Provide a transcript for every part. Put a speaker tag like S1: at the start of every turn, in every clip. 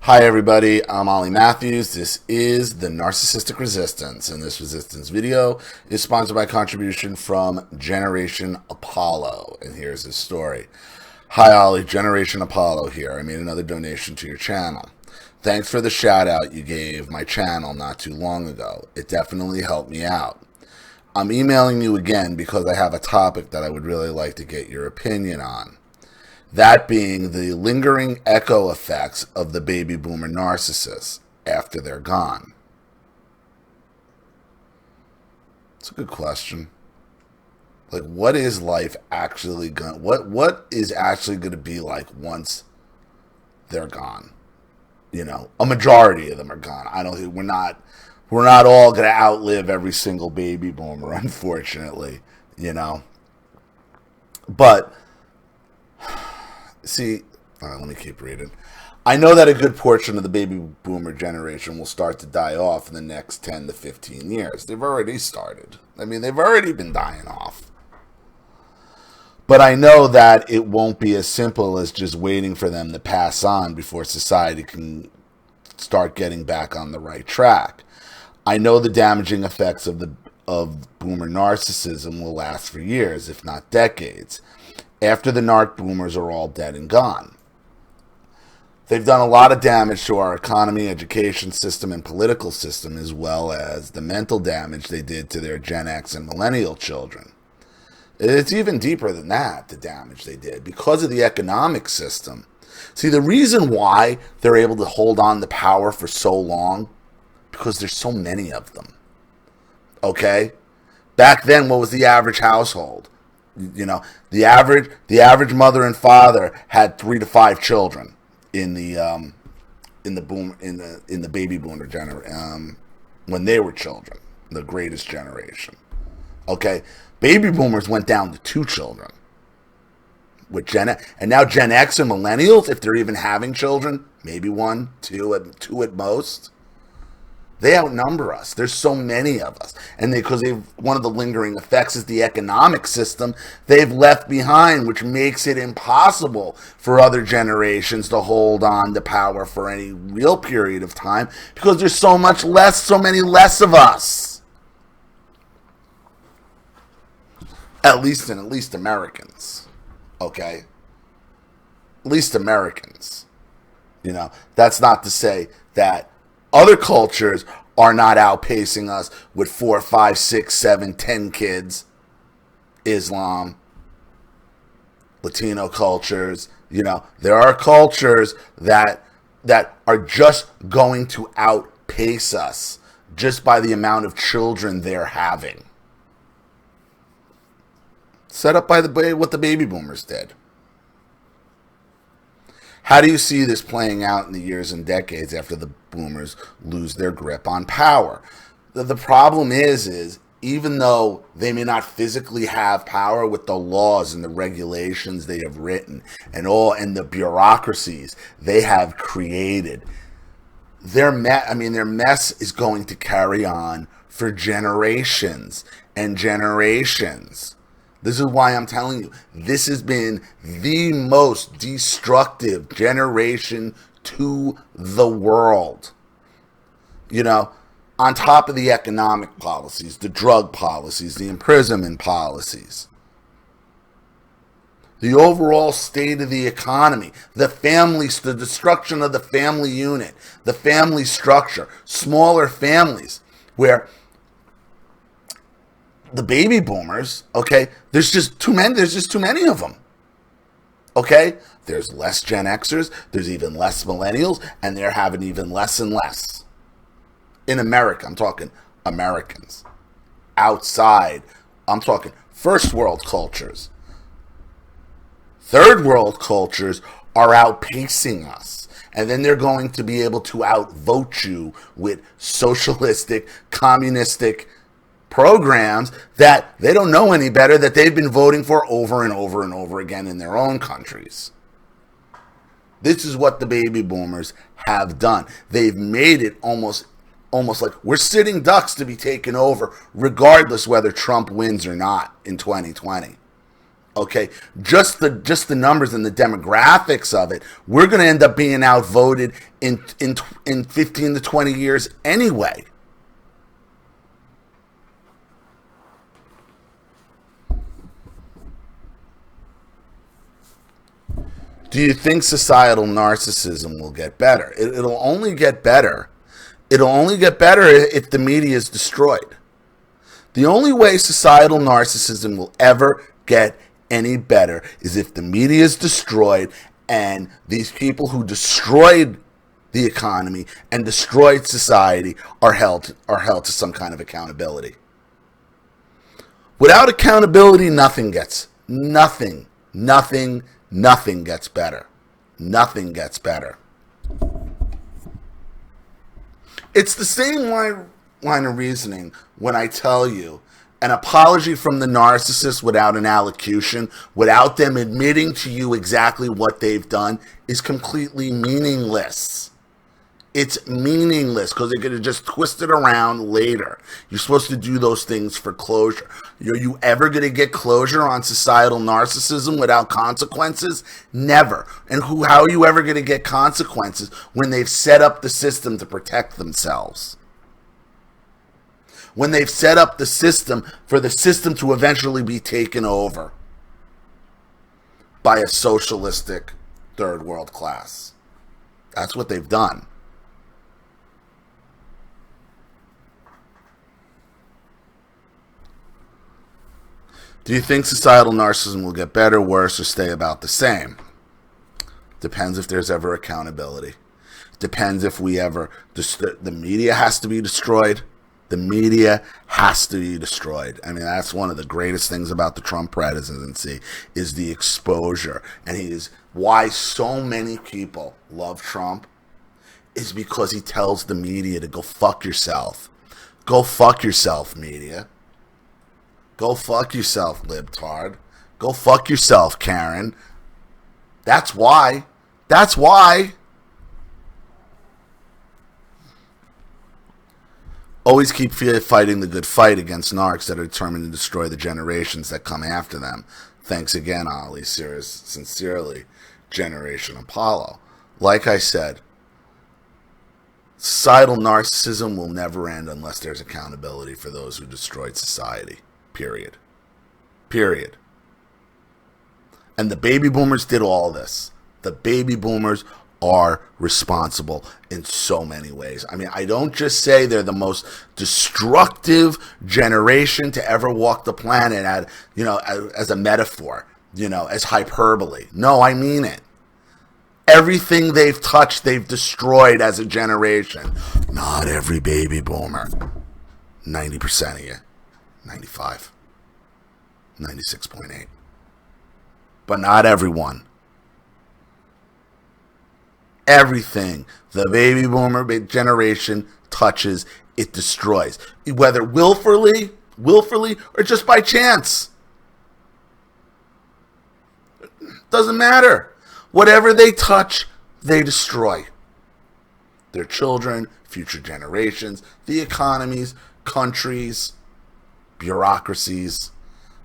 S1: Hi everybody, I'm Ollie Matthews. This is the Narcissistic Resistance, and this resistance video is sponsored by contribution from Generation Apollo. And here's his story. Hi Ollie, Generation Apollo here. I made another donation to your channel. Thanks for the shout out you gave my channel not too long ago. It definitely helped me out. I'm emailing you again because I have a topic that I would really like to get your opinion on. That being the lingering echo effects of the baby boomer narcissists after they're gone. It's a good question. Like, what is life actually going? What is actually going to be like once they're gone? You know, a majority of them are gone. I don't think we're not all going to outlive every single baby boomer, unfortunately. You know, but. See, let me keep reading. I know that a good portion of the baby boomer generation will start to die off in the next 10 to 15 years. They've already started. I mean, they've already been dying off. But I know that it won't be as simple as just waiting for them to pass on before society can start getting back on the right track. I know the damaging effects of boomer narcissism will last for years, if not decades, after the narc boomers are all dead and gone. They've done a lot of damage to our economy, education system, and political system, as well as the mental damage they did to their Gen X and millennial children. It's even deeper than that, the damage they did, because of the economic system. See, the reason why they're able to hold on to power for so long, because there's so many of them. Okay? Back then, what was the average household? You know, the average mother and father had 3 to 5 children in the baby boomer generation when they were children, the greatest generation. Okay, baby boomers went down to 2 children with and now Gen X and millennials, if they're even having children, maybe 1, 2 at most. They outnumber us. There's so many of us. And because one of the lingering effects is the economic system they've left behind, which makes it impossible for other generations to hold on to power for any real period of time because there's so many less of us. At least Americans. Okay? At least Americans. You know, that's not to say that other cultures are not outpacing us with 4, 5, 6, 7, 10 kids. Islam, Latino cultures, you know, there are cultures that are just going to outpace us just by the amount of children they're having. Set up by what the baby boomers did. How do you see this playing out in the years and decades after the boomers lose their grip on power? The problem is even though they may not physically have power with the laws and the regulations they have written and the bureaucracies they have created, their mess is going to carry on for generations and generations. This is why I'm telling you, this has been the most destructive generation to the world. You know, on top of the economic policies, the drug policies, the imprisonment policies, the overall state of the economy, the destruction of the family unit, the family structure, smaller families, where the baby boomers, okay, there's just too many of them. Okay? There's less Gen Xers, there's even less millennials, and they're having even less and less. In America, I'm talking Americans. Outside, I'm talking first world cultures. Third world cultures are outpacing us. And then they're going to be able to outvote you with socialistic, communistic programs that they don't know any better, that they've been voting for over and over and over again in their own countries. This is what the baby boomers have done. They've made it almost like we're sitting ducks to be taken over, regardless whether Trump wins or not in 2020. Okay, just the numbers and the demographics of it, we're going to end up being outvoted in 15 to 20 years anyway. Do you think societal narcissism will get better? It'll only get better. It'll only get better if the media is destroyed. The only way societal narcissism will ever get any better is if the media is destroyed and these people who destroyed the economy and destroyed society are held to some kind of accountability. Without accountability, nothing gets better. Nothing gets better. It's the same line of reasoning when I tell you an apology from the narcissist without an allocution, without them admitting to you exactly what they've done, is completely meaningless. It's meaningless because they're going to just twist it around later. You're supposed to do those things for closure. Are you ever going to get closure on societal narcissism without consequences? Never. And how are you ever going to get consequences when they've set up the system to protect themselves? When they've set up the system for the system to eventually be taken over by a socialistic third world class. That's what they've done. Do you think societal narcissism will get better, worse, or stay about the same? Depends if there's ever accountability. Depends if we ever... The media has to be destroyed. The media has to be destroyed. I mean, that's one of the greatest things about the Trump presidency is the exposure. And why so many people love Trump is because he tells the media to go fuck yourself. Go fuck yourself, media. Go fuck yourself, libtard. Go fuck yourself, Karen. That's why. That's why. Always keep fighting the good fight against narcs that are determined to destroy the generations that come after them. Thanks again, Ali. Sincerely, Generation Apollo. Like I said, societal narcissism will never end unless there's accountability for those who destroyed society. Period. Period. And the baby boomers did all this. The baby boomers are responsible in so many ways. I mean, I don't just say they're the most destructive generation to ever walk the planet as a metaphor, as hyperbole. No, I mean it. Everything they've touched, they've destroyed as a generation. Not every baby boomer. 90% of you. 95. 96.8. But not everyone. Everything the baby boomer generation touches, it destroys. Whether willfully, or just by chance. Doesn't matter. Whatever they touch, they destroy. Their children, future generations, the economies, countries, bureaucracies.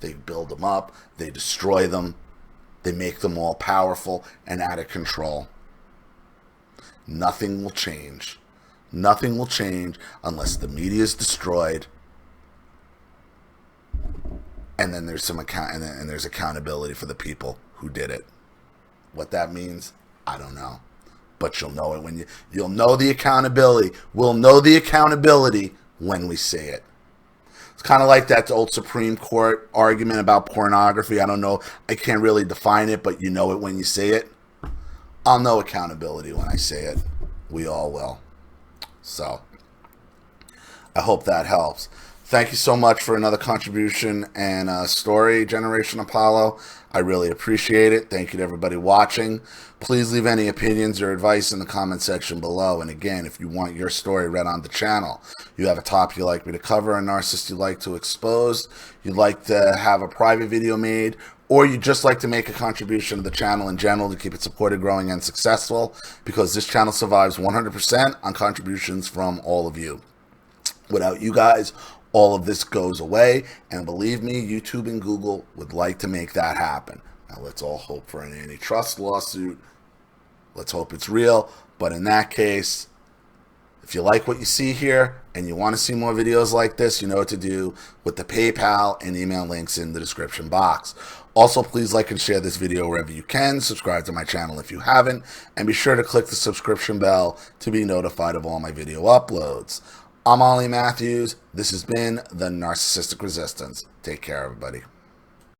S1: They build them up, they destroy them, they make them all powerful and out of control. Nothing will change. Nothing will change unless the media is destroyed, and then there's there's accountability for the people who did it. What that means, I don't know, but you'll know it you'll know the accountability. We'll know the accountability when we see it. It's kind of like that old Supreme Court argument about pornography. I don't know. I can't really define it, but you know it when you see it. I'll know accountability when I say it. We all will. So, I hope that helps. Thank you so much for another contribution and story, Generation Apollo. I really appreciate it. Thank you to everybody watching. Please leave any opinions or advice in the comment section below. And again, if you want your story read on the channel, you have a topic you'd like me to cover, a narcissist you'd like to expose, you'd like to have a private video made, or you'd just like to make a contribution to the channel in general to keep it supported, growing, and successful, because this channel survives 100% on contributions from all of you. Without you guys, all of this goes away. And believe me, YouTube and Google would like to make that happen. Now, let's all hope for an antitrust lawsuit. Let's hope it's real. But in that case, if you like what you see here and you want to see more videos like this, you know what to do with the PayPal and email links in the description box. Also, please like and share this video wherever you can. Subscribe to my channel if you haven't. And be sure to click the subscription bell to be notified of all my video uploads. I'm Ollie Matthews. This has been The Narcissistic Resistance. Take care, everybody.